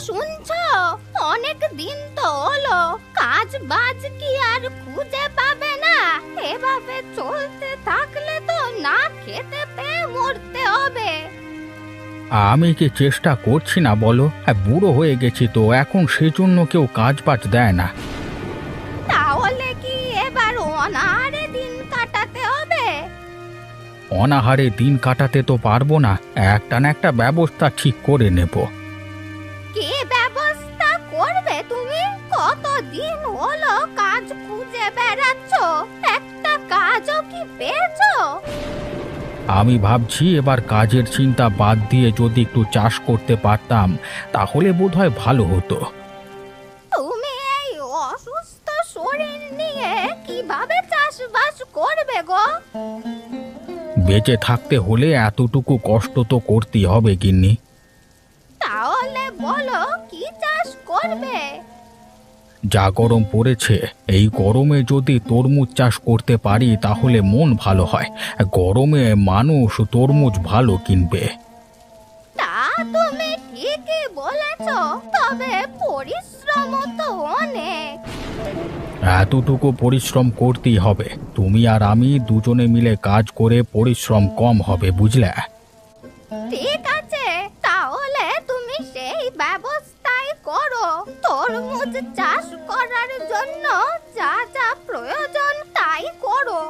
শুনছো? অনেক দিন তো হলো, কাজ বাজ কি আর খুঁজে পাবে না? এভাবে চলতে থাকলে তো না খেতে পেয়ে মরতে হবে। আমি কি চেষ্টা করছি না বলো? বুড়ো হয়ে গেছি তো, এখন সেজন্য কেউ কাজ বাজ দেয় না। তাহলে কি এবার অনাহারে দিন কাটাতে হবে? অনাহারে দিন কাটাতে তো পারবো না, একটা না একটা ব্যবস্থা ঠিক করে নেব। কি ব্যবস্থা করবে তুমি? কতদিন হলো কাজ খুঁজে বেড়াচ্ছ, একটা কাজও কি পেয়েছো? আমি ভাবছি এবার কাজের চিন্তা বাদ দিয়ে যদি একটু চাষ করতে পারতাম তাহলে বোধহয় ভালো হতো। তুমি এই অসুস্থ শরীর নিয়ে কিভাবে চাষবাস করবে গো? বেঁচে থাকতে হলে এতটুকু কষ্ট তো করতেই হবে গিন্নি। তাহলে বলো কি চাষ করবে? যা গরম পড়েছে, এই গরমে যদি তরমুজ চাষ করতে পারি তাহলে মন ভালো হয়। গরমে মানুষ তরমুজ ভালো কিনবে। তা তুমি ঠিকই বলেছ, তবে পরিশ্রম তো অনেক। এতটুকু পরিশ্রম করতেই হবে। তুমি আর আমি দুজনে মিলে কাজ করে পরিশ্রম কম হবে, বুঝলে? ঠিক আছে, তাহলে তুমি সেই ব্যবস্থাই করো। তরমুজ চাষ করার জন্য যা যা প্রয়োজন তাই করো।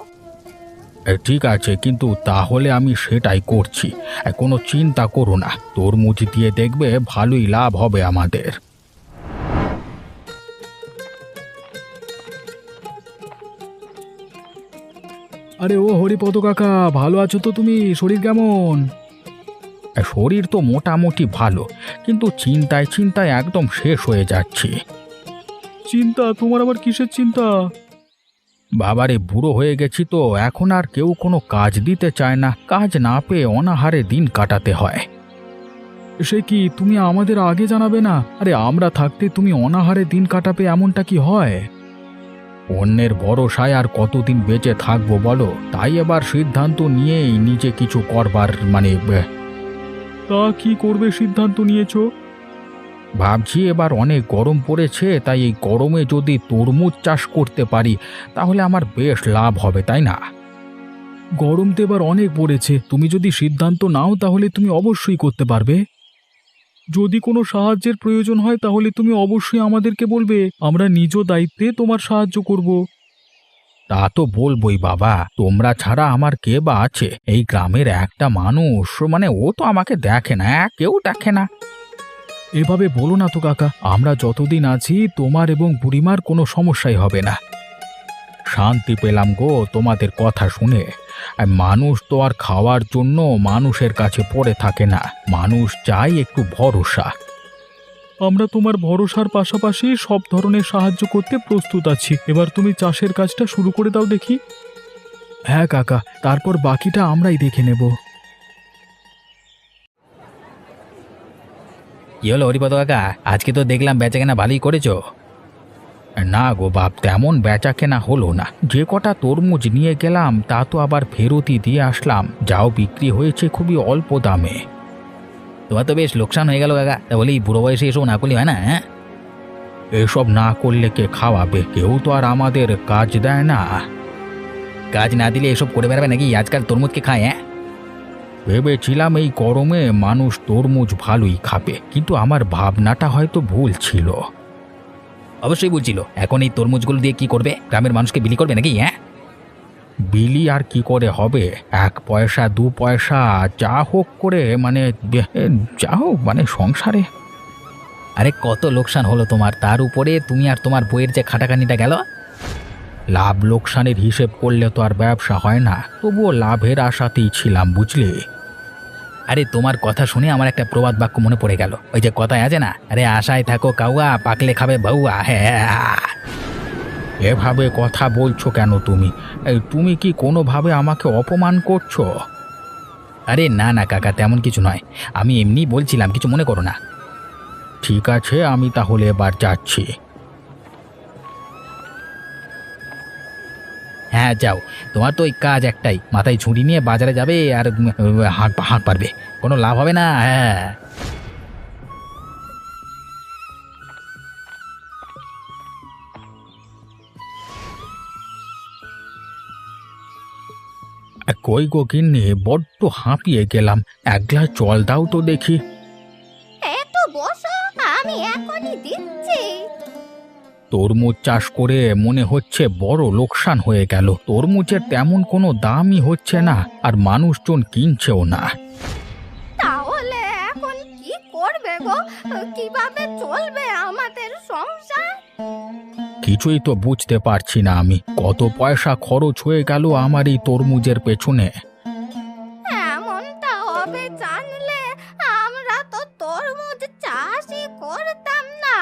ঠিক আছে, কিন্তু তাহলে আমি সেটাই করছি। কোনো চিন্তা করো না, তরমুজ দিয়ে দেখবে ভালোই লাভ হবে আমাদের। আরে ও হরিপদ কাকা, ভালো আছো তো তুমি? শরীর কেমন? শরীর তো মোটামুটি ভালো, কিন্তু চিন্তায় চিন্তায় একদম শেষ হয়ে যাচ্ছি। চিন্তা? তোমার আবার কিসের চিন্তা? বাবারে, বুড়ো হয়ে গেছি তো, এখন আর কেউ কোনো কাজ দিতে চায় না। কাজ না পেয়ে অনাহারে দিন কাটাতে হয়। সে কি, তুমি আমাদের আগে জানাবে না? আরে আমরা থাকতে তুমি অনাহারে দিন কাটাবে, এমনটা কি হয়? অন্যের ভরসায় আর কতদিন বেঁচে থাকবো বলো? তাই এবার সিদ্ধান্ত নিয়েই নিজে কিছু করবার তা কি করবে সিদ্ধান্ত নিয়েছো? ভাবছি এবার অনেক গরম পড়েছে, তাই এই গরমে যদি তরমুজ চাষ করতে পারি তাহলে আমার বেশ লাভ হবে, তাই না? গরম তো এবার অনেক পড়েছে, তুমি যদি সিদ্ধান্ত নাও তাহলে তুমি অবশ্যই করতে পারবে। যদি কোনো সাহায্যের প্রয়োজন হয় তাহলে তুমি অবশ্যই আমাদেরকে বলবে, আমরা নিজ দায়িত্বে তোমার সাহায্য করব। তা তো বলবোই বাবা, তোমরা ছাড়া আমার কে বা আছে? এই গ্রামের একটা মানুষ, ও তো আমাকে দেখে না, কেউ দেখে না। এভাবে বলো না তো কাকা, আমরা যতদিন আছি তোমার এবং বুড়িমার কোনো সমস্যাই হবে না। শান্তি পেলাম গো তোমাদের কথা শুনে। আর মানুষ তো আর খাওয়ার জন্য মানুষের কাছে পড়ে থাকে না, মানুষ চাই একটু ভরসা। আমরা তোমার ভরসার পাশাপাশি সব ধরনের সাহায্য করতে প্রস্তুত আছি। এবার তুমি চাষের কাজটা শুরু করে দাও দেখি। হ্যাঁ কাকা, তারপর বাকিটা আমরাই দেখে নেব। কি হলো হরিপদ কাকা, আজকে তো দেখলাম বেচাকেনা ভালোই করেছো। না গো বাপ, তেমন বেচা কেনা হলো না। যে কটা তরমুজ নিয়ে গেলাম তা তো আবার ফেরতই দিয়ে আসলাম। যাও বিক্রি হয়েছে খুবই অল্প দামে। তোমার তো বেশ লোকসান হয়ে গেল কাকা। তা বলি, বুড়ো বয়সে এসব না করলে হয় না? হ্যাঁ, এসব না করলে কে খাওয়াবে? কেউ তো আর আমাদের কাজ দেয় না। কাজ না দিলে এসব করে বেড়াবে নাকি? আজকাল তরমুজকে খায়। হ্যাঁ, ভেবেছিলাম এই গরমে মানুষ তরমুজ ভালোই খাবে, কিন্তু আমার ভাবনাটা হয়তো ভুল ছিল। অবশ্যই বলছিল। এখন এই তরমুজগুলো দিয়ে কি করবে? গ্রামের মানুষকে বিলি করবে নাকি? হ্যাঁ, বিলি আর কি করে হবে? 1 পয়সা 2 পয়সা যা হোক করে যা হোক সংসারে। আরে কত লোকসান হলো তোমার, তার উপরে তুমি আর তোমার বইয়ের যে খাটাখানিটা গেল। লাভ লোকসানের হিসেব করলে তো আর ব্যবসা হয় না, তবুও লাভের আশাতেই ছিলাম, বুঝলে? আরে তোমার কথা শুনে আমার একটা প্রবাদ বাক্য মনে পড়ে গেল। ওই যে কথায় আছে না, আরে আশায় থাকো কাউয়া, পাকলে খাবে বউয়া। হ্যাঁ, এভাবে কথা বলছো কেন তুমি? তুমি কি কোনোভাবে আমাকে অপমান করছো? আরে না না কাকা, তেমন কিছু নয়। আমি এমনি বলছিলাম, কিছু মনে করো না। ঠিক আছে, আমি তাহলে এবার যাচ্ছি। হ্যাঁ যাও, তোমার তো ওই কাজ একটাই, মাথায় ঝুড়ি নিয়ে বাজারে যাবে আর হাঁক হাঁক পারবে, কোনো লাভ হবে না। হ্যাঁ, কই গো গিন্নি, বড্ড হাঁপিয়ে গেলাম, এক গ্লাস জল দাও তো দেখি। একটু বসো, আমি এখনই দিচ্ছি। তরমুজ চাষ করে মনে হচ্ছে বড় লোকসান হয়ে গেল। তরমুজের তেমন কোনো দামই হচ্ছে না, আর মানুষজন কিনছেও না। তাহলে এখন কি করবে গো? কিভাবে চলবে আমাদের সংসার? কিছুই তো বুঝতে পারছি না আমি, কত পয়সা খরচ হয়ে গেল আমার এই তরমুজের পেছনে। এমনটা হবে জানলে আমরা তো তরমুজ চাষই করতাম না।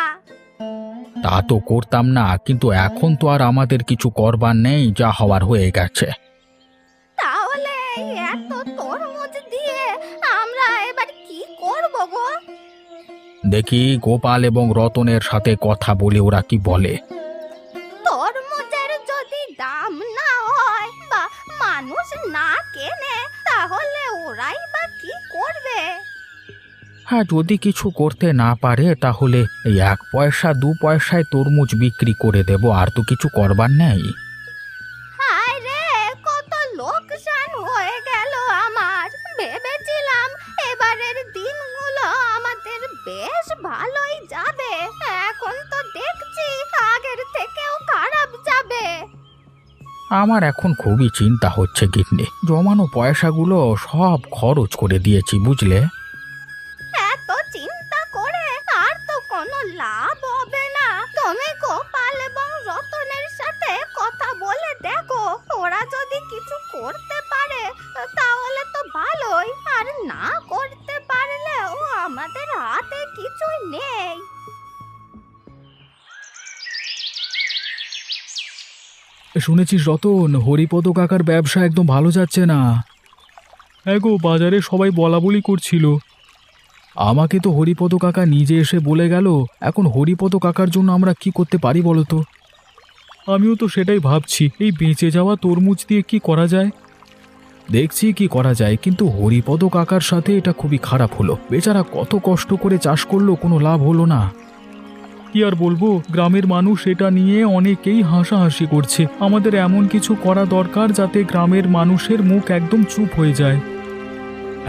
তা তো করতাম না, কিন্তু এখন তো আর আমাদের কিছু করবার নেই, যা হওয়ার হয়ে গেছে। তাহলে এই এত তরমুজ দিয়ে আমরা এবার কি করব গো? দেখি গোপাল এবং রতনের সাথে কথা বলে ওরা কি বলে। তরমুজের যদি দাম না হয় বা মানুষ না কেনে, তাহলে ওরাই বা কি করবে? হ্যাঁ, যদি কিছু করতে না পারে তাহলে এই 1 পয়সা 2 পয়সায় তরমুজ বিক্রি করে দেব, আর তো কিছু করবার নেই। হায় রে, কত লোকসান হয়ে গেল আমার। ভেবেছিলাম এবারের দিনগুলো আমাদের বেশ ভালোই যাবে, এখন তো দেখছি আগের থেকেও খারাপ যাবে। আমার এখন খুবই চিন্তা হচ্ছে গিন্নি, জমানো পয়সাগুলো সব খরচ করে দিয়েছি বুঝলে। এত চিন্তা করে আর তো কোনো লাভ হবে না। তুমি গোপাল এবং রতনের সাথে কথা বলে দেখো, ওরা যদি কিছু করতে পারে তাহলে তো ভালোই, আর না করতে পারলেও আমাদের হাতে কিছুই নেই। শুনেছিস রতন, হরিপদ কাকার ব্যবসা একদম ভালো যাচ্ছে না। হ্যাঁ গো, বাজারে সবাই বলা বলি করছিল। আমাকে তো হরিপদ কাকা নিজে এসে বলে গেল। এখন হরিপদ কাকার জন্য আমরা কি করতে পারি বলো তো? আমিও তো সেটাই ভাবছি, এই বেঁচে যাওয়া তরমুজ দিয়ে কি করা যায়। দেখছি কি করা যায়, কিন্তু হরিপদ কাকার সাথে এটা খুবই খারাপ হলো। বেচারা কত কষ্ট করে চাষ করলো, কোনো লাভ হলো না। কি আর বলবো, গ্রামের মানুষ এটা নিয়ে অনেকেই হাসাহাসি করছে। আমাদের এমন কিছু করা দরকার যাতে গ্রামের মানুষের মুখ একদম চুপ হয়ে যায়।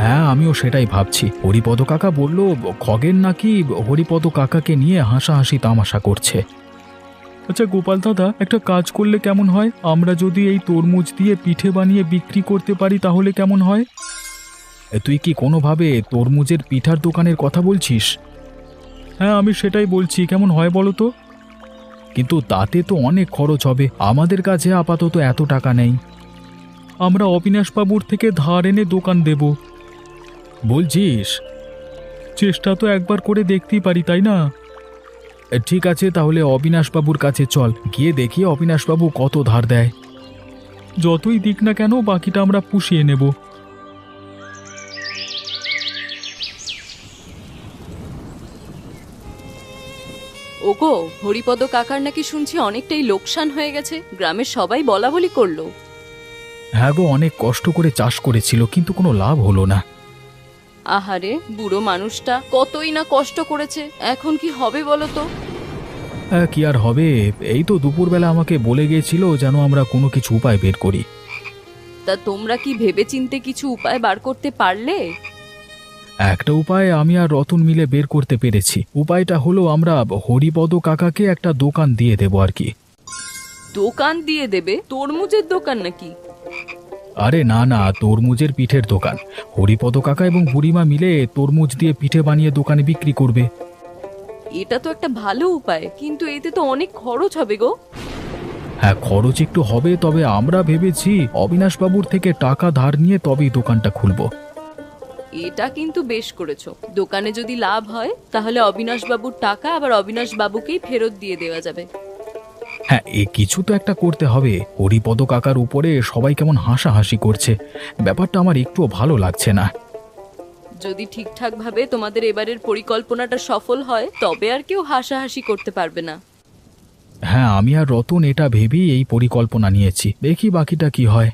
হ্যাঁ, আমিও সেটাই ভাবছি। হরিপদ কাকা বলল খগেন নাকি হরিপদ কাকাকে নিয়ে হাসাহাসি তামাশা করছে। আচ্ছা গোপাল দাদা, একটা কাজ করলে কেমন হয়? আমরা যদি এই তরমুজ দিয়ে পিঠে বানিয়ে বিক্রি করতে পারি তাহলে কেমন হয়? তুই কি কোনোভাবে তরমুজের পিঠার দোকানের কথা বলছিস? হ্যাঁ, আমি সেটাই বলছি, কেমন হয় বলো তো? কিন্তু তাতে তো অনেক খরচ হবে, আমাদের কাছে আপাতত এত টাকা নেই। আমরা অবিনাশবাবুর থেকে ধার এনে দোকান দেব। বলছিস? চেষ্টা তো একবার করে দেখতেই পারি, তাই না? ঠিক আছে, তাহলে অবিনাশবাবুর কাছে চল, গিয়ে দেখি অবিনাশবাবু কত ধার দেয়। যতই দিক না কেন, বাকিটা আমরা পুষিয়ে নেব। ওগো, হরিপদ কাকার নাকি শুনছি অনেকটাই লোকসান হয়ে গেছে, গ্রামের সবাই বলা বলি করলো। হ্যাঁ গো, অনেক কষ্ট করে চাষ করেছিল, কিন্তু কোনো লাভ হলো না। আহারে, বুড়ো মানুষটা কতই না কষ্ট করেছে, এখন কি হবে বলো তো? কি আর হবে, এই তো দুপুরবেলা আমাকে বলে গিয়েছিল যেন আমরা কোনো কিছু উপায় বের করি। তা তোমরা কি ভেবেচিন্তে কিছু উপায় বার করতে পারলে? একটা উপায় আমি আর রতন মিলে বের করতে পেরেছি। উপায়টা হলো আমরা হরিপদ কাকাকে একটা দোকান দিয়ে দেবো আর কি। দোকান দিয়ে দেবে? তরমুজের দোকান নাকি? আরে না না, তরমুজের পিঠের দোকান। হরিপদ কাকা এবং বুড়িমা মিলে তরমুজ দিয়ে পিঠে বানিয়ে দোকানে বিক্রি করবে। এটা তো একটা ভালো উপায়, কিন্তু এতে তো অনেক খরচ হবে গো। হ্যাঁ, খরচ একটু হবে, তবে আমরা ভেবেছি অবিনাশবাবুর থেকে টাকা ধার নিয়ে তবেই দোকানটা খুলব। এটা কিন্তু বেশ করেছো। দোকানে যদি লাভ হয় তাহলে অবিনাশবাবুর টাকা আবার অবিনাশবাবুকেই ফেরত দিয়ে দেওয়া যাবে। হ্যাঁ, কিছু তো একটা করতে হবে। হরিপদ কাকার উপরে সবাই কেমন হাসাহাসি করছে, ব্যাপারটা আমার একটুও ভালো লাগছে না। যদি ঠিকঠাক ভাবে তোমাদের এবারের পরিকল্পনাটা সফল হয় তবে আর কেউ হাসাহাসি করতে পারবে না। হ্যাঁ, আমি আর রতন এটা ভেবেই এই পরিকল্পনা নিয়েছি, দেখি বাকিটা কি হয়।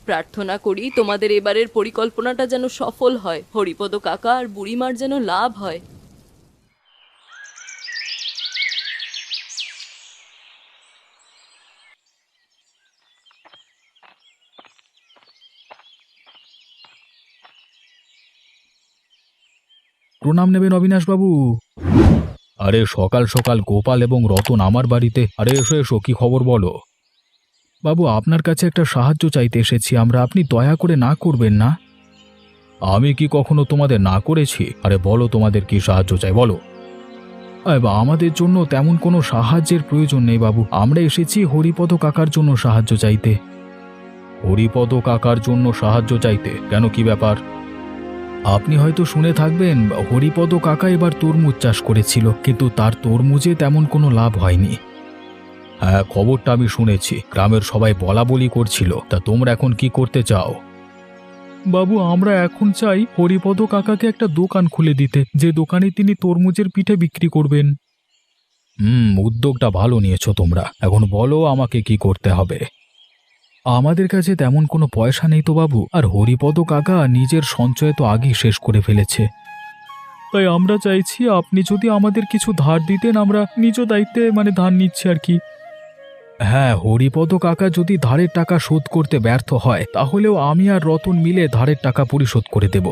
প্রার্থনা করি তোমাদের এবারের পরিকল্পনাটা যেন সফল হয়, হরিপদ কাকা আর বুড়িমার যেন লাভ হয়। প্রণাম নেবেন অবিনাশবাবু। আরে সকাল সকাল গোপাল এবং রতন আমার বাড়িতে। আরে এসো এসো, কি খবর বলো? বাবু, আপনার কাছে একটা সাহায্য চাইতে এসেছি আমরা, আপনি দয়া করে না করবেন না। আমি কি কখনো তোমাদের না করেছি? আরে বলো, তোমাদের কি সাহায্য চাই বলো। আমাদের জন্য তেমন কোনো সাহায্যের প্রয়োজন নেই বাবু, আমরা এসেছি হরিপদ কাকার জন্য সাহায্য চাইতে। হরিপদ কাকার জন্য সাহায্য চাইতে? কেন, কি ব্যাপার? আপনি হয়তো শুনে থাকবেন, হরিপদ কাকা এবার তরমুজ চাষ করেছিল, কিন্তু তার তরমুজে তেমন কোনো লাভ হয়নি। হ্যাঁ, খবরটা আমি শুনেছি, গ্রামের সবাই বলা বলি করছিল। তা তোমরা এখন কি করতে চাও? বাবু, আমরা এখন চাই হরিপদ কাকাকে একটা দোকান খুলে দিতে, যে দোকানে তিনি তরমুজের পিঠে বিক্রি করবেন। উদ্যোগটা ভালো নিয়েছো তোমরা। এখন বলো আমাকে কি করতে হবে। আমাদের কাছে তেমন কোনো পয়সা নেই তো বাবু, আর হরিপদ কাকা নিজের সঞ্চয় তো আগেই শেষ করে ফেলেছে। তাই আমরা চাইছি আপনি যদি আমাদের কিছু ধার দিতেন, আমরা নিজ দায়িত্বে ধার নিচ্ছি আর কি। হ্যাঁ, হরিপদ কাকা যদি ধারের টাকা শোধ করতে ব্যর্থ হয়, তাহলেও আমি আর রতন মিলে ধারের টাকা পরিশোধ করে দেব।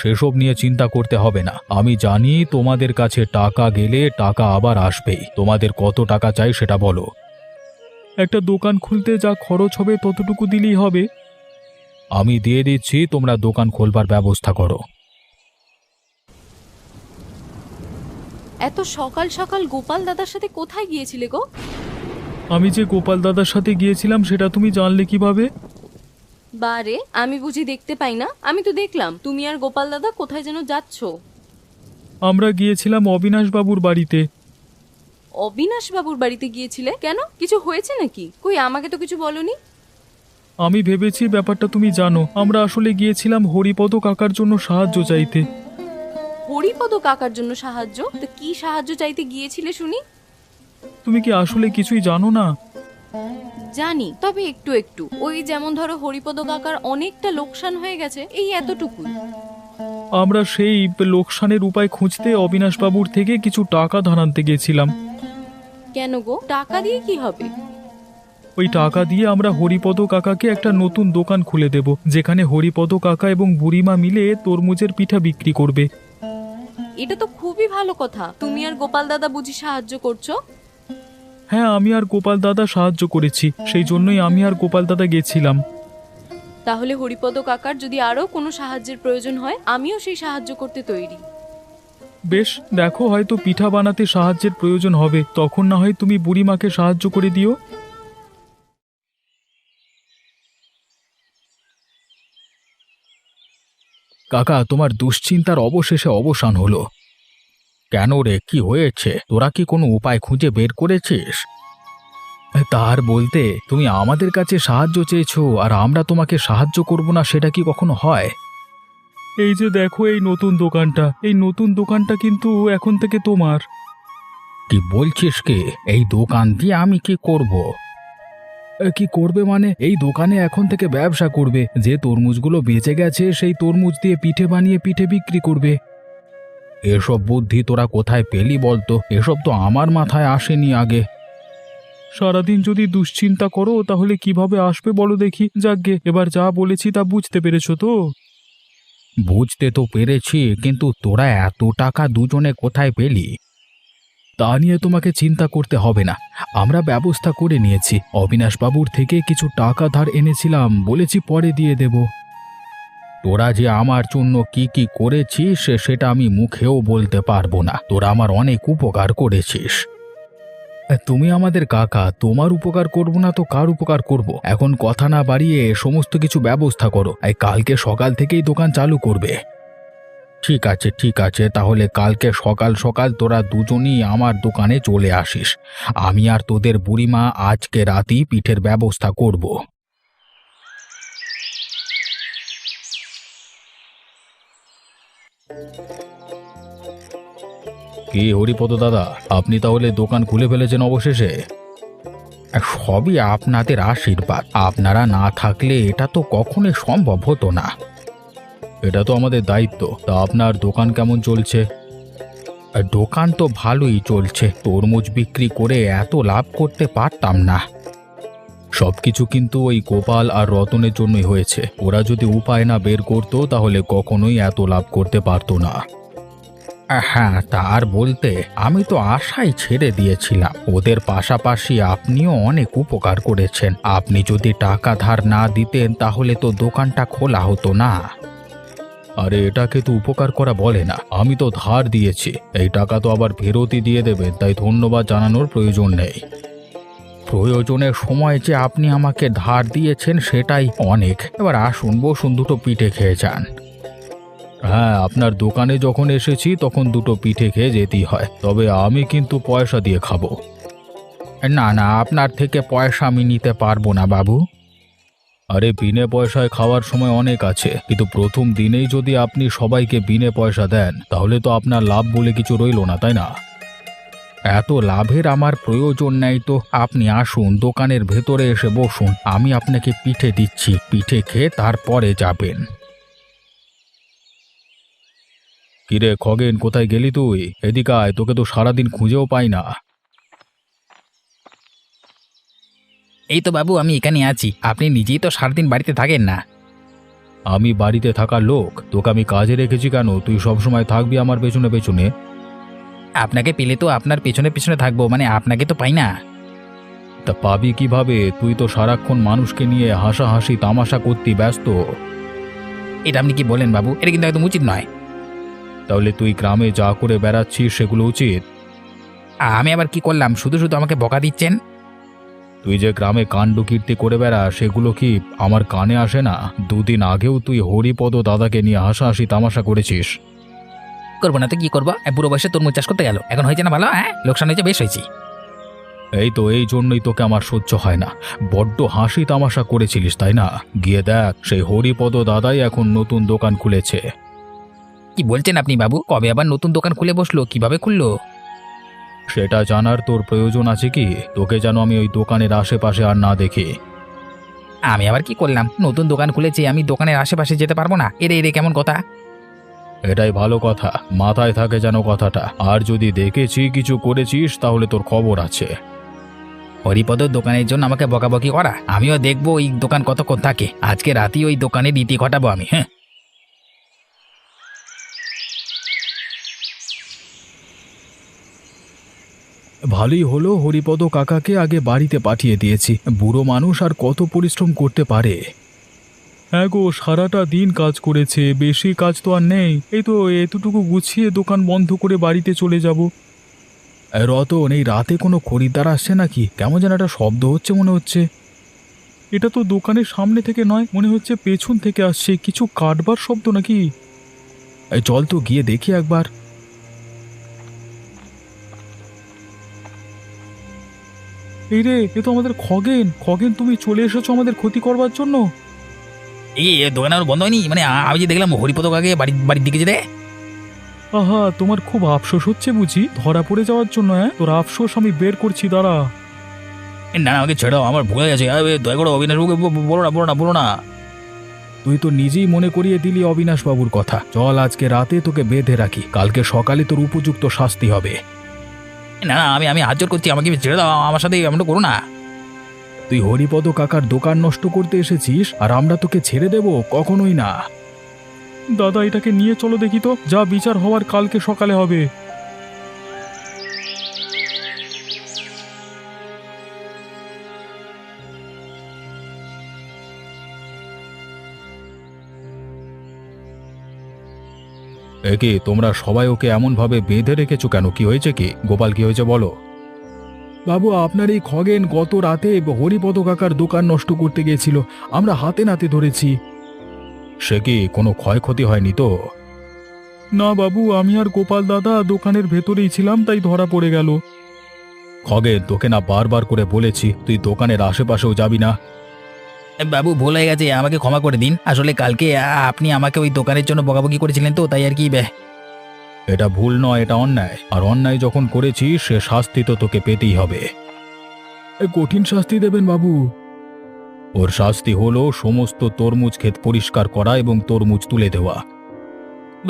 সেসব নিয়ে চিন্তা করতে হবে না, আমি জানি তোমাদের কাছে টাকা গেলে টাকা আবার আসবেই। তোমাদের কত টাকা চাই সেটা বলো। একটা দোকান খুলতে যা খরচ হবে ততটুকু দিলেই হবে। আমি দিয়ে দিচ্ছি, তোমরা দোকান খোলবার ব্যবস্থা করো। এত সকাল সকাল গোপাল দাদার সাথে কোথায় গিয়েছিলে গো? আমি যে গোপাল দাদার সাথে গিয়েছিলাম সেটা তুমি জানলে কিভাবে? বারে, আমি বুঝি দেখতে পাই না? আমি তো দেখলাম তুমি আর গোপাল দাদা কোথায় যেন যাচ্ছ। আমরা গিয়েছিলাম অবিনাশ বাবুর বাড়িতে। অবিনাশ বাবুর বাড়িতে গিয়েছিলে কেন? কিছু হয়েছে নাকি? কই, আমাকে তো কিছু বলনি। আমি ভেবেছি ব্যাপারটা তুমি জানো। আমরা আসলে গিয়েছিলাম হরিপদ কাকার জন্য সাহায্য চাইতে। হরিপদ কাকার জন্য সাহায্য? তো কি সাহায্য চাইতে গিয়েছিলে শুনি? তুমি কি আসলে কিছুই জানো না? জানি, তবে একটু একটু। ওই যেমন ধরো, হরিপদ কাকার অনেকটা লোকসান হয়ে গেছে, এই এতটুকুই। আমরা সেই লোকসানের উপায় খুঁজতে অবিনাশ বাবুর থেকে কিছু টাকা ধার আনতে গেছিলাম। কেন গো, টাকা দিয়ে কি হবে? ওই টাকা দিয়ে আমরা হরিপদ কাকাকে একটা নতুন দোকান খুলে দেব, যেখানে হরিপদ কাকা এবং বুড়িমা মিলে তরমুজের পিঠা বিক্রি করবে। এটা তো খুবই ভালো কথা। তুমি আর গোপাল দাদা বুঝি সাহায্য করছো? হ্যাঁ, আমি আর গোপাল দাদা সাহায্য করেছি, সেই জন্যই আমি আর গোপাল দাদা গেছিলাম। তাহলে হরিপদ কাকার যদি আরো কোনো সাহায্যের প্রয়োজন হয়, আমিও সেই সাহায্য করতে তৈরি। বেশ, দেখো, হয়তো পিঠা বানাতে সাহায্যের প্রয়োজন হবে, তখন না হয় তুমি বুড়িমাকে সাহায্য করে দিও। কাকা, তোমার দুশ্চিন্তার অবশেষে অবসান হলো। কেন রে, কি হয়েছে? তোরা কি কোনো উপায় খুঁজে বের করেছিস? তার বলতে, তুমি আমাদের কাছে সাহায্য চেয়েছো আর আমরা তোমাকে সাহায্য করব না, সেটা কি কখনো হয়? এই যে দেখো, এই নতুন দোকানটা কিন্তু এখন থেকে তোমার। কি বলছিস কে? এই দোকান দিয়ে আমি কি করব? কি করবে মানে? এই দোকানে এখন থেকে ব্যবসা করবে। যে তরমুজগুলো বেঁচে গেছে সেই তরমুজ দিয়ে পিঠে বানিয়ে পিঠে বিক্রি করবে। এসব বুদ্ধি তোরা কোথায় পেলি বলতো? এসব তো আমার মাথায় আসেনি আগে। সারাদিন যদি দুশ্চিন্তা করো তাহলে কিভাবে আসবে বলো দেখি। যাকগে, এবার যা বলেছি তা বুঝতে পেরেছো তো? বুঝতে তো পেরেছি, কিন্তু তোরা এত টাকা দুজনে কোথায় পেলি? তা নিয়ে তোমাকে চিন্তা করতে হবে না, আমরা ব্যবস্থা করে নিয়েছি। অবিনাশবাবুর থেকে কিছু টাকা ধার এনেছিলাম, বলেছি পরে দিয়ে দেব। তোরা যে আমার জন্য কি কি করেছিস সেটা আমি মুখেও বলতে পারবো না। তোরা আমার অনেক উপকার করেছিস। তুমি আমাদের কাকা, তোমার উপকার করব না তো কার উপকার করব? এখন কথা না বাড়িয়ে সমস্ত কিছু ব্যবস্থা করো। কালকে সকাল থেকেই দোকান চালু করবে। ঠিক আছে ঠিক আছে, তাহলে কালকে সকাল সকাল তোরা দুজনই আমার দোকানে চলে আসিস। আমি আর তোদের বুড়িমা আজকে রাতেই পিঠের ব্যবস্থা করব। কি হরিপদ দাদা, আপনি তাহলে দোকান খুলে ফেলেছেন অবশেষে? সবই আপনাদের আশীর্বাদ। আপনারা না থাকলে এটা তো কখনোই সম্ভব হতো না। এটা তো আমাদের দায়িত্ব। তা আপনার দোকান কেমন চলছে? দোকান তো ভালোই চলছে। তরমুজ বিক্রি করে এত লাভ করতে পারতাম না। সবকিছু কিন্তু ওই গোপাল আর রতনের জন্যই হয়েছে। ওরা যদি উপায় না বের করতো তাহলে কখনোই এত লাভ করতে পারতো না। হ্যাঁ, তা আর বলতে, আমি তো আশাই ছেড়ে দিয়েছিলাম। ওদের পাশাপাশি আপনিও অনেক উপকার করেছেন। আপনি যদি টাকা ধার না দিতেন তাহলে তো দোকানটা খোলা হতো না। আরে এটাকে তো উপকার করা বলে না, আমি তো ধার দিয়েছি, এই টাকা তো আবার ফেরতই দিয়ে দেবেন, তাই ধন্যবাদ জানানোর প্রয়োজন নেই। প্রয়োজনের সময় যে আপনি আমাকে ধার দিয়েছেন সেটাই অনেক। এবার আসুন, বসুন, দুটো পিঠে খেয়ে যান। হ্যাঁ, আপনার দোকানে যখন এসেছি তখন দুটো পিঠে খেয়ে যেতেই হয়, তবে আমি কিন্তু পয়সা দিয়ে খাবো। না না, আপনার থেকে পয়সা আমি নিতে পারবো না বাবু। আরে বিনে পয়সায় খাওয়ার সময় অনেক আছে, কিন্তু প্রথম দিনেই যদি আপনি সবাইকে বিনে পয়সা দেন তাহলে তো আপনার লাভ বলে কিছু রইল না, তাই না? এত লাভের আমার প্রয়োজন নেই তো। আপনি আসুন, দোকানের ভেতরে এসে বসুন, আমি আপনাকে পিঠে দিচ্ছি। পিঠে খেয়ে তারপরে যাবেন। কিরে খগেন, কোথায় গেলি তুই? এদিকে আয়, তোকে তো সারাদিন খুঁজেও পাই না। এই তো বাবু, আমি এখানে আছি। আপনি নিজেই তো সারাদিন বাড়িতে থাকেন না। আমি বাড়িতে থাকা লোক, তোকে আমি কাজে রেখেছি কেন? তুই সবসময় থাকবি আমার পেছনে পেছনে। আপনাকে পেলে তো আপনার পেছনে পেছনে থাকবো, মানে আপনাকে তো পাই না। তা পাবি কিভাবে? তুই তো সারাক্ষণ মানুষকে নিয়ে হাসাহাসি তামাশা করতে ব্যস্ত। এটা আপনি কি বলেন বাবু? এটা কিন্তু একদম উচিত নয়। তাহলে তুই গ্রামে যা করে বেড়াচ্ছিস সেগুলো উচিত? আমি আবার কি করলাম? শুধু শুধু আমাকে বকা দিচ্ছেন। তুই যে গ্রামে কাণ্ড কীর্তি করে বেড়া সেগুলো কি আমার কানে আসে না? দুদিন আগেও তুই হরিপদ দাদাকে নিয়ে হাসাহাসি তামাশা করেছিস। করবো না তো কি করবো? বুড়ো বয়সে তরমুজ চাষ করতে গেল, এখন হয়েছে না ভালো? হ্যাঁ, লোকসান হয়েছে, বেশ হয়েছি। এই তো এই জন্যই তোকে আমার সহ্য হয় না। বড্ড হাসি তামাশা করেছিলিস, তাই না? গিয়ে দেখ, সেই হরিপদ দাদাই এখন নতুন দোকান খুলেছে। কি বলছেন আপনি বাবু? কবে আবার নতুন দোকান খুলে বসলো? কিভাবে খুললো? সেটা জানার তোর প্রয়োজন আছে কি? তোকে যেন আমি ওই দোকানের আশেপাশে আর না দেখি। আমি আবার কি করলাম? নতুন দোকান খুলেছি, আমি দোকানের আশেপাশে যেতে পারবো না? এরে এরে কেমন কথা? এটাই ভালো কথা, মাথায় থাকে যেন কথাটা। আর যদি দেখেছি কিছু করেছিস তাহলে তোর খবর আছে। হরিপদর দোকানের জন্য আমাকে বকাবকি করা? আমিও দেখবো ওই দোকান কতক্ষণ থাকে। আজকে রাতেই ওই দোকানে রীতি ঘটাবো আমি। হ্যাঁ, ভালোই হলো হরিপদ কাকাকে আগে বাড়িতে পাঠিয়ে দিয়েছি। বুড়ো মানুষ আর কত পরিশ্রম করতে পারে। হ্যাঁ গো, সারাটা দিন কাজ করেছে, বেশি কাজ তো আর নেই। এই তো এতটুকু গুছিয়ে দোকান বন্ধ করে বাড়িতে চলে যাব। রতন, এই রাতে কোনো খরিদ্দার আসছে নাকি? কেমন যেন একটা শব্দ হচ্ছে মনে হচ্ছে। এটা তো দোকানের সামনে থেকে নয়, মনে হচ্ছে পেছন থেকে আসছে। কিছু কাটবার শব্দ নাকি? চল তো গিয়ে দেখি একবার। এই রে, এ তো আমাদের খগেন। খগেন, তুমি চলে এসেছো আমাদের ক্ষতি করবার জন্য? এই দোকান আর বন্ধ হয়নি? মানে আমি যে দেখলাম হরিপদ কাকে বাড়ির দিকে যেতে। আহা, তোমার খুব আফসোস হচ্ছে বুঝি ধরা পড়ে যাওয়ার জন্য? হ্যাঁ, তোর আফসোস আমি বের করছি, দাঁড়া। না না, আমাকে ছেড়ে দাও, আমার ভুলে গেছে। দয়া করে অবিনাশবাবুকে বলো না। তুই তো নিজেই মনে করিয়ে দিলি অবিনাশ বাবুর কথা। চল, আজকে রাতে তোকে বেঁধে রাখি, কালকে সকালে তোর উপযুক্ত শাস্তি হবে। না না, আমি হাত জোর করছি, আমাকে ছেড়ে দাও, আমার সাথে এমনটা করো না। তুই হরিপদ কাকার দোকান নষ্ট করতে এসেছিস আর আমরা তোকে ছেড়ে দেব? কখনোই না। দাদা, এটাকে নিয়ে চলো দেখি তো, যা বিচার হওয়ার কালকে সকালে হবে। একে তোমরা সবাই ওকে এমন ভাবে বেঁধে রেখেছো কেন? কি হয়েছে? কি গোপাল, কি হয়েছে বলো? বাবু, আপনার এই খগেন গত রাতে হরিপদ কাকার দোকান নষ্ট করতে গিয়েছিল, আমরা হাতে নাতে ধরেছি। সে কি কোনো ক্ষয়ক্ষতি হয়নি তো? না বাবু, আমি আর গোপাল দাদা দোকানের ভেতরেই ছিলাম, তাই ধরা পড়ে গেল। খগেন, তোকে না বারবার করে বলেছি তুই দোকানের আশেপাশেও যাবি না। বাবু, ভুল হয়ে গেছে, আমাকে ক্ষমা করে দিন। আসলে কালকে আপনি আমাকে ওই দোকানের জন্য বকাবকি করেছিলেন তো, তাই আর কি। এটা ভুল নয়, এটা অন্যায়। আর অন্যায় যখন করেছিস সে শাস্তি তো তোকে পেতেই হবে। কঠিন শাস্তি দেবেন বাবু? ওর শাস্তি হলো সমস্ত তরমুজ ক্ষেত পরিষ্কার করা এবং তরমুজ তুলে দেওয়া।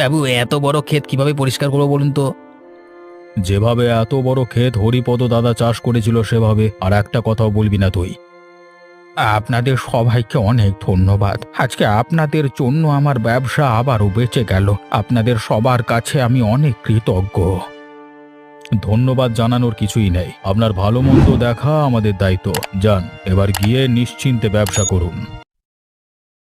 বাবু, এত বড় ক্ষেত কিভাবে পরিষ্কার করবো বলুন তো? যেভাবে এত বড় ক্ষেত হরিপদ দাদা চাষ করেছিল সেভাবে। আর একটা কথাও বলবি না তুই। আপনাদের সবাইকে অনেক ধন্যবাদ। আজকে আপনাদের জন্য আমার ব্যবসা আবারও বেঁচে গেল। আপনাদের সবার কাছে আমি অনেক কৃতজ্ঞ। ধন্যবাদ জানানোর কিছুই নেই, আপনার ভালো মন্দ দেখা আমাদের দায়িত্ব। যান, এবার গিয়ে নিশ্চিন্তে ব্যবসা করুন।